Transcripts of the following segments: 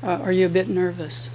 Are you a bit nervous?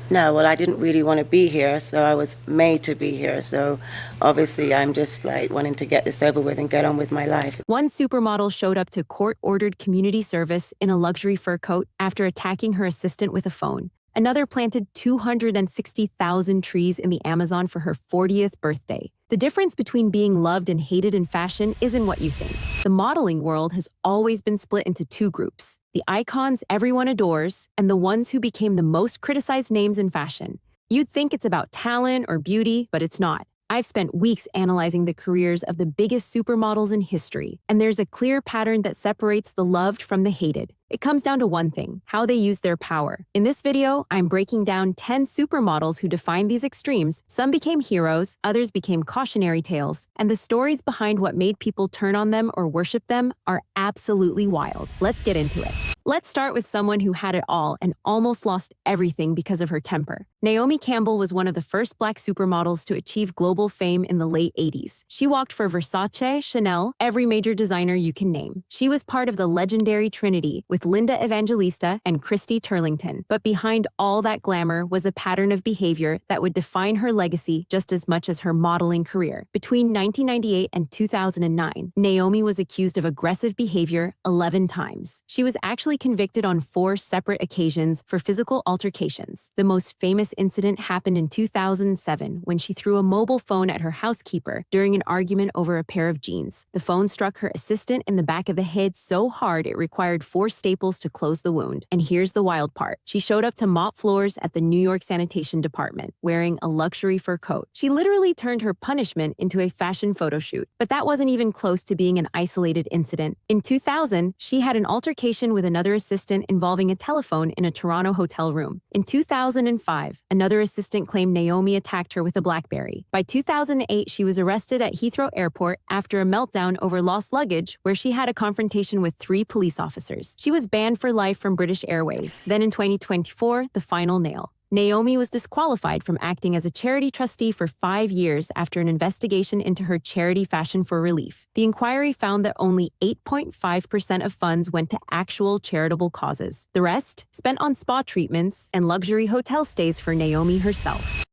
No, well, I didn't really want to be here, so I was made to be here. So obviously, I'm just like wanting to get this over with and get on with my life. One supermodel showed up to court-ordered community service in a luxury fur coat after attacking her assistant with a phone. Another planted 260,000 trees in the Amazon for her 40th birthday. The difference between being loved and hated in fashion isn't what you think. The modeling world has always been split into two groups: the icons everyone adores and the ones who became the most criticized names in fashion. You'd think it's about talent or beauty, but it's not. I've spent weeks analyzing the careers of the biggest supermodels in history, and there's a clear pattern that separates the loved from the hated. It comes down to one thing: how they use their power. In this video, I'm breaking down 10 supermodels who defined these extremes. Some became heroes, others became cautionary tales, and the stories behind what made people turn on them or worship them are absolutely wild. Let's get into it. Let's start with someone who had it all and almost lost everything because of her temper. Naomi Campbell was one of the first Black supermodels to achieve global fame in the late 80s. She walked for Versace, Chanel, every major designer you can name. She was part of the legendary trinity with Linda Evangelista and Christy Turlington. But behind all that glamour was a pattern of behavior that would define her legacy just as much as her modeling career. Between 1998 and 2009, Naomi was accused of aggressive behavior 11 times. She was actually convicted on 4 separate occasions for physical altercations. The most famous incident happened in 2007 when she threw a mobile phone at her housekeeper during an argument over a pair of jeans. The phone struck her assistant in the back of the head so hard it required 4 staples to close the wound. And here's the wild part: she showed up to mop floors at the New York Sanitation Department wearing a luxury fur coat. She literally turned her punishment into a fashion photo shoot. But that wasn't even close to being an isolated incident. In 2000, she had an altercation with another assistant involving a telephone in a Toronto hotel room. In 2005, another assistant claimed Naomi attacked her with a BlackBerry. By 2008, she was arrested at Heathrow Airport after a meltdown over lost luggage, where she had a confrontation with 3 police officers. She was banned for life from British Airways. Then in 2024, the final nail. Naomi was disqualified from acting as a charity trustee for 5 years after an investigation into her charity Fashion for Relief. The inquiry found that only 8.5% of funds went to actual charitable causes. The rest spent on spa treatments and luxury hotel stays for Naomi herself.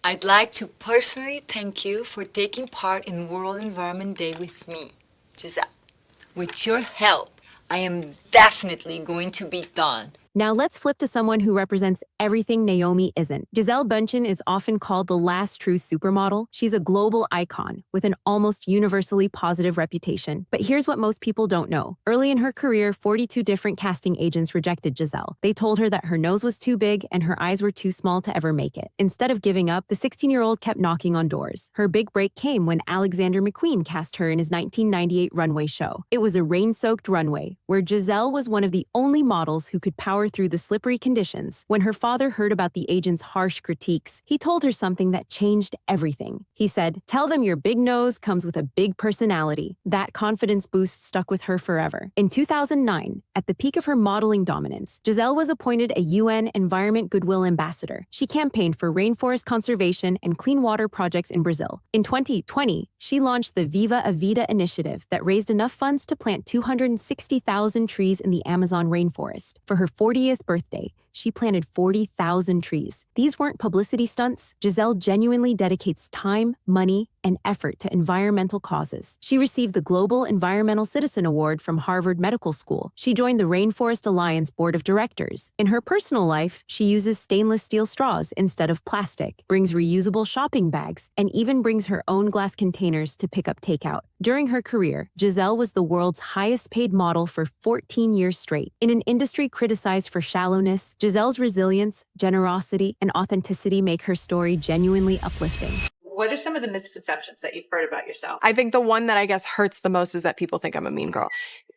I'd like to personally thank you for taking part in World Environment Day with me, Gisele. With your help, I am definitely going to be done. Now let's flip to someone who represents everything Naomi isn't. Gisele Bündchen is often called the last true supermodel. She's a global icon with an almost universally positive reputation. But here's what most people don't know. Early in her career, 42 different casting agents rejected Gisele. They told her that her nose was too big and her eyes were too small to ever make it. Instead of giving up, the 16-year-old kept knocking on doors. Her big break came when Alexander McQueen cast her in his 1998 runway show. It was a rain-soaked runway, where Gisele was one of the only models who could power through the slippery conditions. When her father heard about the agent's harsh critiques, he told her something that changed everything. He said, "Tell them your big nose comes with a big personality." That confidence boost stuck with her forever. In 2009, at the peak of her modeling dominance, Gisele was appointed a UN Environment Goodwill Ambassador. She campaigned for rainforest conservation and clean water projects in Brazil. In 2020, she launched the Viva a Vida initiative that raised enough funds to plant 260,000 trees in the Amazon rainforest. For her 40th birthday, she planted 40,000 trees. These weren't publicity stunts. Gisele genuinely dedicates time, money, and effort to environmental causes. She received the Global Environmental Citizen Award from Harvard Medical School. She joined the Rainforest Alliance Board of Directors. In her personal life, she uses stainless steel straws instead of plastic, brings reusable shopping bags, and even brings her own glass containers to pick up takeout. During her career, Gisele was the world's highest-paid model for 14 years straight. In an industry criticized for shallowness, Gisele's resilience, generosity, and authenticity make her story genuinely uplifting. What are some of the misconceptions that you've heard about yourself? I think the one that I guess hurts the most is that people think I'm a mean girl.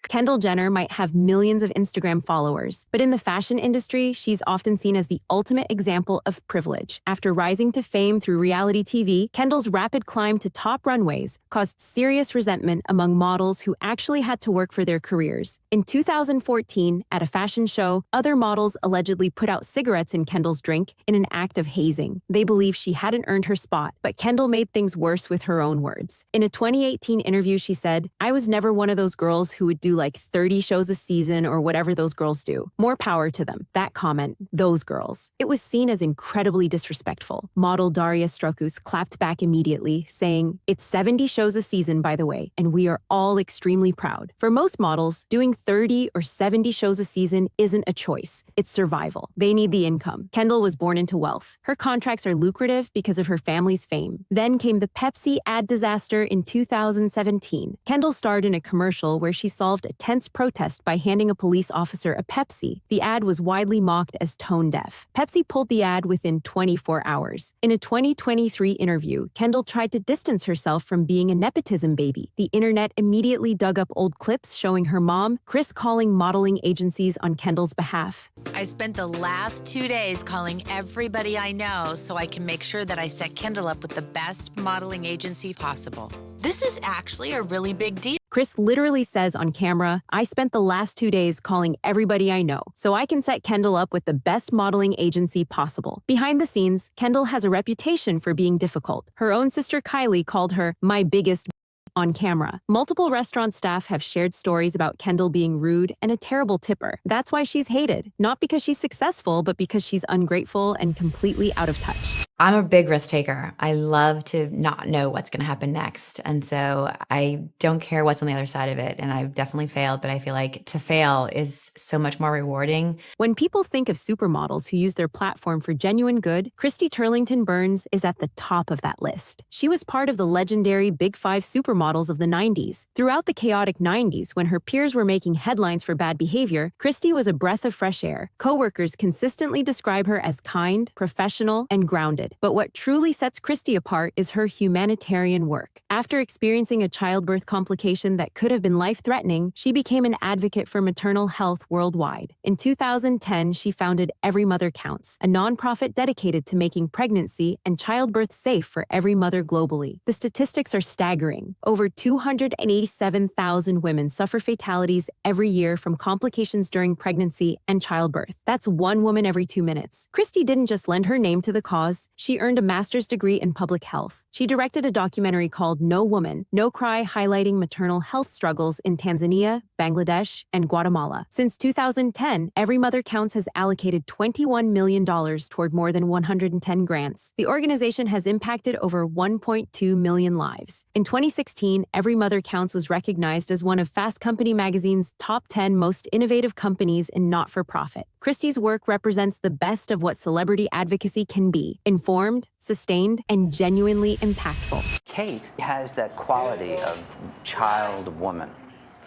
Kendall Jenner might have millions of Instagram followers, but in the fashion industry, she's often seen as the ultimate example of privilege. After rising to fame through reality TV, Kendall's rapid climb to top runways caused serious resentment among models who actually had to work for their careers. In 2014, at a fashion show, other models allegedly put out cigarettes in Kendall's drink in an act of hazing. They believed she hadn't earned her spot, but Kendall made things worse with her own words. In a 2018 interview, she said, "I was never one of those girls who would do do like 30 shows a season or whatever those girls do. More power to them. That comment, those girls. It was seen as incredibly disrespectful. Model Daria Strokus clapped back immediately, saying, "It's 70 shows a season, by the way, and we are all extremely proud." For most models, doing 30 or 70 shows a season isn't a choice. It's survival. They need the income. Kendall was born into wealth. Her contracts are lucrative because of her family's fame. Then came the Pepsi ad disaster in 2017. Kendall starred in a commercial where she solved a tense protest by handing a police officer a Pepsi. The ad was widely mocked as tone deaf. Pepsi pulled the ad within 24 hours. In a 2023 interview, Kendall tried to distance herself from being a nepotism baby. The internet immediately dug up old clips showing her mom, Chris, calling modeling agencies on Kendall's behalf. I spent the last 2 days calling everybody I know so I can make sure that I set Kendall up with the best modeling agency possible. This is actually a really big deal. Chris literally says on camera, "I spent the last 2 days calling everybody I know so I can set Kendall up with the best modeling agency possible." Behind the scenes, Kendall has a reputation for being difficult. Her own sister Kylie called her "my biggest" on camera. Multiple restaurant staff have shared stories about Kendall being rude and a terrible tipper. That's why she's hated, not because she's successful, but because she's ungrateful and completely out of touch. I'm a big risk taker. I love to not know what's going to happen next. And so I don't care what's on the other side of it. And I've definitely failed, but I feel like to fail is so much more rewarding. When people think of supermodels who use their platform for genuine good, Christy Turlington Burns is at the top of that list. She was part of the legendary Big Five supermodels of the 90s. Throughout the chaotic 90s, when her peers were making headlines for bad behavior, Christy was a breath of fresh air. Coworkers consistently describe her as kind, professional, and grounded. But what truly sets Christy apart is her humanitarian work. After experiencing a childbirth complication that could have been life-threatening, she became an advocate for maternal health worldwide. In 2010, she founded Every Mother Counts, a nonprofit dedicated to making pregnancy and childbirth safe for every mother globally. The statistics are staggering. Over 287,000 women suffer fatalities every year from complications during pregnancy and childbirth. That's one woman every 2 minutes. Christy didn't just lend her name to the cause. She earned a master's degree in public health. She directed a documentary called No Woman, No Cry, highlighting maternal health struggles in Tanzania, Bangladesh, and Guatemala. Since 2010, Every Mother Counts has allocated $21 million toward more than 110 grants. The organization has impacted over 1.2 million lives. In 2016, Every Mother Counts was recognized as one of Fast Company magazine's top 10 most innovative companies in not-for-profit. Christy's work represents the best of what celebrity advocacy can be: informed, sustained, and genuinely impactful. Kate has that quality of child woman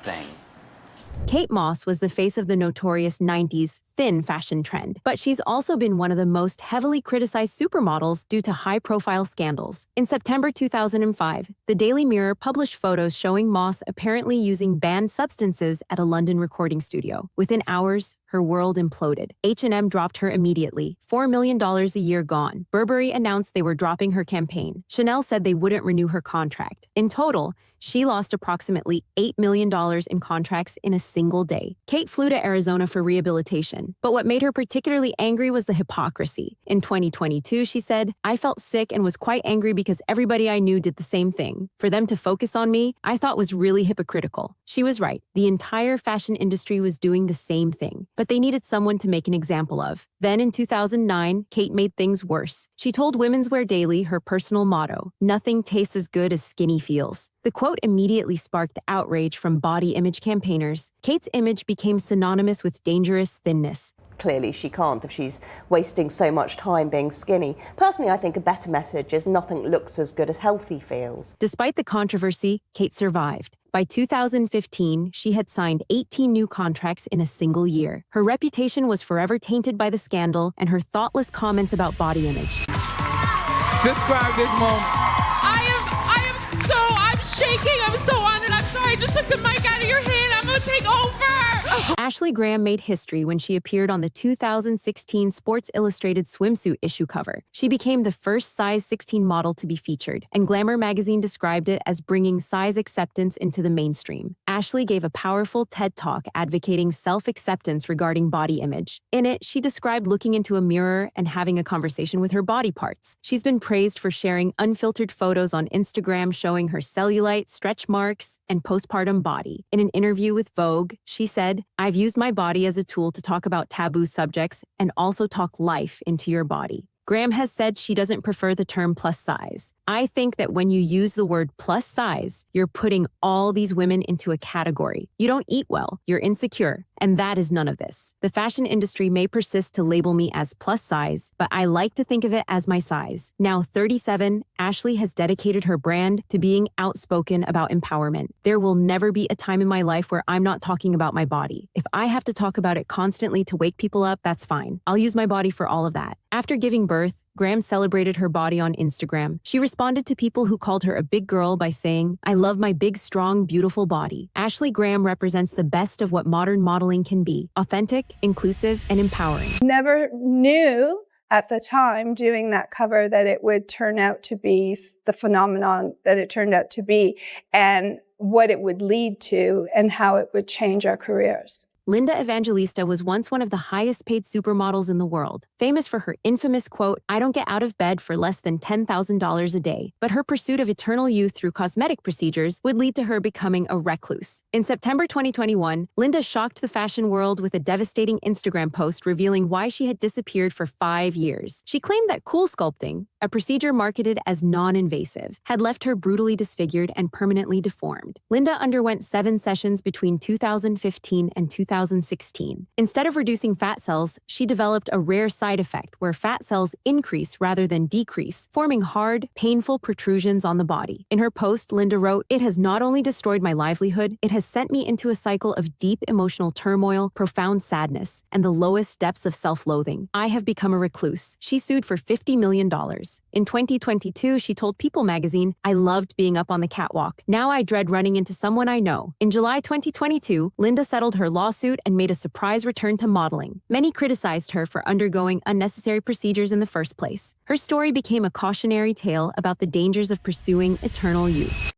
thing. Kate Moss was the face of the notorious 90s thin fashion trend, but she's also been one of the most heavily criticized supermodels due to high-profile scandals. In September 2005, the Daily Mirror published photos showing Moss apparently using banned substances at a London recording studio. Within hours, her world imploded. H&M dropped her immediately. $4 million a year gone. Burberry announced they were dropping her campaign. Chanel said they wouldn't renew her contract. In total, she lost approximately $8 million in contracts in a single day. Kate flew to Arizona for rehabilitation, but what made her particularly angry was the hypocrisy. In 2022, she said, "I felt sick and was quite angry because everybody I knew did the same thing. For them to focus on me, I thought was really hypocritical." She was right. The entire fashion industry was doing the same thing, but they needed someone to make an example of. Then in 2009, Kate made things worse. She told Women's Wear Daily her personal motto, "Nothing tastes as good as skinny feels." The quote immediately sparked outrage from body image campaigners. Kate's image became synonymous with dangerous thinness. Clearly she can't if she's wasting so much time being skinny. Personally, I think a better message is nothing looks as good as healthy feels. Despite the controversy, Kate survived. By 2015, she had signed 18 new contracts in a single year. Her reputation was forever tainted by the scandal and her thoughtless comments about body image. Describe this moment. I'm shaking. I'm so honored. I'm sorry. I just took the mic out of your hand. I'm going to take over. Ashley Graham made history when she appeared on the 2016 Sports Illustrated swimsuit issue cover. She became the first size 16 model to be featured, and Glamour magazine described it as bringing size acceptance into the mainstream. Ashley gave a powerful TED Talk advocating self-acceptance regarding body image. In it, she described looking into a mirror and having a conversation with her body parts. She's been praised for sharing unfiltered photos on Instagram showing her cellulite, stretch marks, and postpartum body. In an interview with Vogue, she said, "I've used my body as a tool to talk about taboo subjects and also talk life into your body." Graham has said she doesn't prefer the term plus size. "I think that when you use the word plus size, you're putting all these women into a category. You don't eat well, you're insecure, and that is none of this. The fashion industry may persist to label me as plus size, but I like to think of it as my size." Now 37, Ashley has dedicated her brand to being outspoken about empowerment. "There will never be a time in my life where I'm not talking about my body. If I have to talk about it constantly to wake people up, that's fine. I'll use my body for all of that." After giving birth, Graham celebrated her body on Instagram. She responded to people who called her a big girl by saying, "I love my big, strong, beautiful body." Ashley Graham represents the best of what modern modeling can be: authentic, inclusive, and empowering. Never knew at the time doing that cover that it would turn out to be the phenomenon that it turned out to be, and what it would lead to and how it would change our careers. Linda Evangelista was once one of the highest paid supermodels in the world, famous for her infamous quote, "I don't get out of bed for less than $10,000 a day." But her pursuit of eternal youth through cosmetic procedures would lead to her becoming a recluse. In September 2021, Linda shocked the fashion world with a devastating Instagram post revealing why she had disappeared for 5 years. She claimed that cool sculpting, a procedure marketed as non-invasive, had left her brutally disfigured and permanently deformed. Linda underwent 7 sessions between 2015 and 2016. Instead of reducing fat cells, she developed a rare side effect where fat cells increase rather than decrease, forming hard, painful protrusions on the body. In her post, Linda wrote, "It has not only destroyed my livelihood, it has sent me into a cycle of deep emotional turmoil, profound sadness, and the lowest depths of self-loathing. I have become a recluse." She sued for $50 million. In 2022, she told People magazine, "I loved being up on the catwalk. Now I dread running into someone I know." In July 2022, Linda settled her lawsuit and made a surprise return to modeling. Many criticized her for undergoing unnecessary procedures in the first place. Her story became a cautionary tale about the dangers of pursuing eternal youth.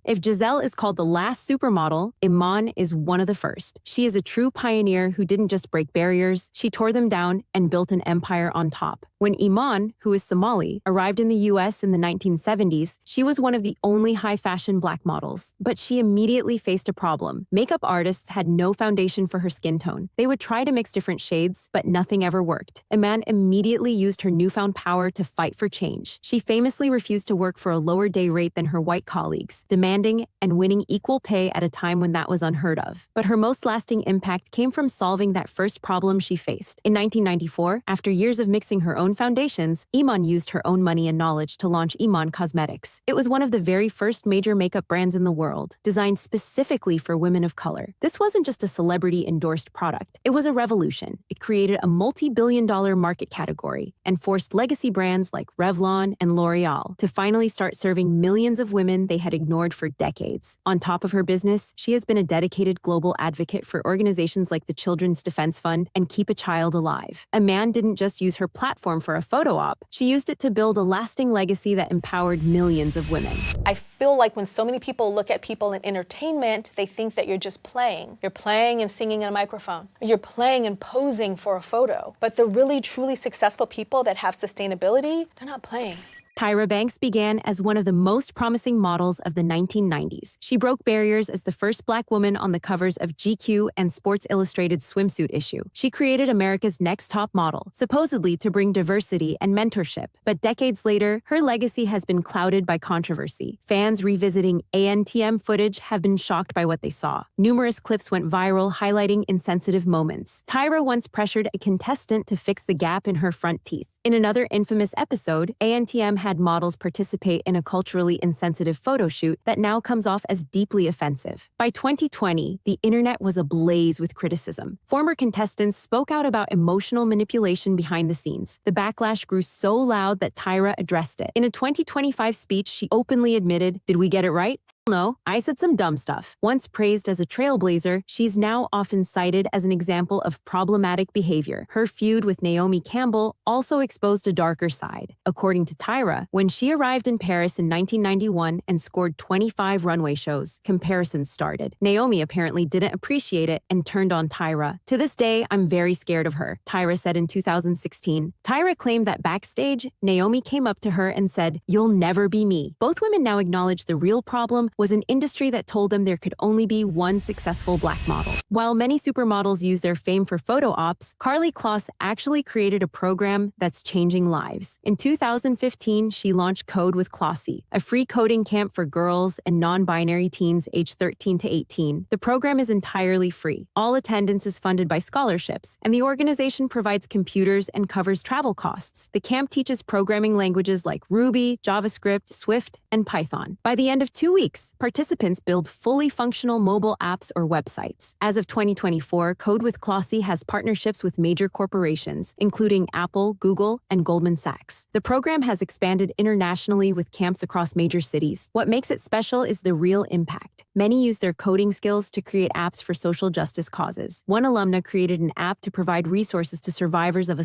If Gisele is called the last supermodel, Iman is one of the first. She is a true pioneer who didn't just break barriers, she tore them down and built an empire on top. When Iman, who is Somali, arrived in the US in the 1970s, she was one of the only high-fashion black models. But she immediately faced a problem. Makeup artists had no foundation for her skin tone. They would try to mix different shades, but nothing ever worked. Iman immediately used her newfound power to fight for change. She famously refused to work for a lower day rate than her white colleagues, demanding and winning equal pay at a time when that was unheard of. But her most lasting impact came from solving that first problem she faced. In 1994, after years of mixing her own foundations, Iman used her own money and knowledge to launch Iman Cosmetics. It was one of the very first major makeup brands in the world, designed specifically for women of color. This wasn't just a celebrity-endorsed product. It was a revolution. It created a multi-billion-dollar market category and forced legacy brands like Revlon and L'Oreal to finally start serving millions of women they had ignored for decades. On top of her business, she has been a dedicated global advocate for organizations like the Children's Defense Fund and Keep a Child Alive. Iman didn't just use her platform for a photo op, she used it to build a lasting legacy that empowered millions of women. I feel like when so many people look at people in entertainment, they think that you're just playing. You're playing and singing in a microphone. You're playing and posing for a photo. But the really, truly successful people that have sustainability, they're not playing. Tyra Banks began as one of the most promising models of the 1990s. She broke barriers as the first Black woman on the covers of GQ and Sports Illustrated swimsuit issue. She created America's Next Top Model, supposedly to bring diversity and mentorship. But decades later, her legacy has been clouded by controversy. Fans revisiting ANTM footage have been shocked by what they saw. Numerous clips went viral highlighting insensitive moments. Tyra once pressured a contestant to fix the gap in her front teeth. In another infamous episode, ANTM had models participate in a culturally insensitive photo shoot that now comes off as deeply offensive. By 2020, the internet was ablaze with criticism. Former contestants spoke out about emotional manipulation behind the scenes. The backlash grew so loud that Tyra addressed it. In a 2025 speech, she openly admitted, "Did we get it right? No, I said some dumb stuff. Once praised as a trailblazer, she's now often cited as an example of problematic behavior. Her feud with Naomi Campbell also exposed a darker side. According to Tyra, when she arrived in Paris in 1991 and scored 25 runway shows, comparisons started. Naomi apparently didn't appreciate it and turned on Tyra. To this day, I'm very scared of her, Tyra said in 2016. Tyra claimed that backstage, Naomi came up to her and said, "You'll never be me." Both women now acknowledge the real problem was an industry that told them there could only be one successful black model. While many supermodels use their fame for photo ops, Karlie Kloss actually created a program that's changing lives. In 2015, she launched Code with Klossy, a free coding camp for girls and non-binary teens aged 13 to 18. The program is entirely free. All attendance is funded by scholarships, and the organization provides computers and covers travel costs. The camp teaches programming languages like Ruby, JavaScript, Swift, and Python. By the end of 2 weeks, participants build fully functional mobile apps or websites. As of 2024, Code with Klossy has partnerships with major corporations, including Apple, Google, and Goldman Sachs. The program has expanded internationally with camps across major cities. What makes it special is the real impact. Many use their coding skills to create apps for social justice causes. One alumna created an app to provide resources to survivors of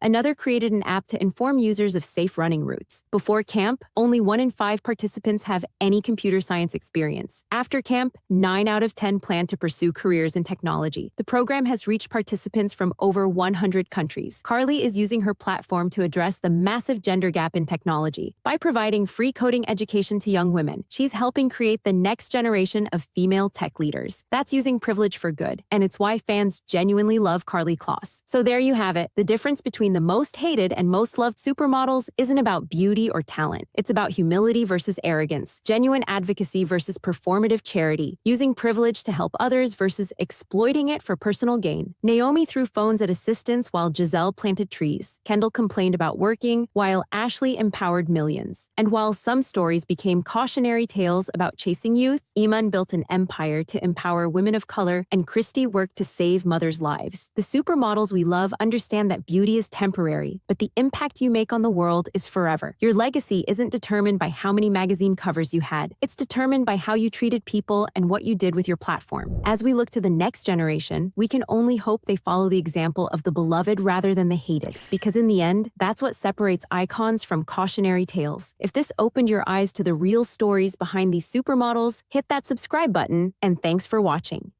Another created an app to inform users of safe running routes. Before camp, only 1 in 5 participants have any computer science experience. After camp, 9 out of 10 plan to pursue careers in technology. The program has reached participants from over 100 countries. Karlie is using her platform to address the massive gender gap in technology. By providing free coding education to young women, she's helping create the next generation of female tech leaders. That's using privilege for good, and it's why fans genuinely love Karlie Kloss. So there you have it. The difference between the most hated and most loved supermodels isn't about beauty or talent. It's about humility versus arrogance, genuine advocacy versus performative charity, using privilege to help others versus exploiting it for personal gain. Naomi threw phones at assistants while Gisele planted trees. Kendall complained about working, while Ashley empowered millions. And while some stories became cautionary tales about chasing youth, Iman built an empire to empower women of color, and Christy worked to save mothers' lives. The supermodels we love understand that beauty is temporary, but the impact you make on the world is forever. Your legacy isn't determined by how many magazine covers you had. It's determined by how you treated people and what you did with your platform. As we look to the next generation, we can only hope they follow the example of the beloved rather than the hated, because in the end, that's what separates icons from cautionary tales. If this opened your eyes to the real stories behind these supermodels, hit that subscribe button, and thanks for watching.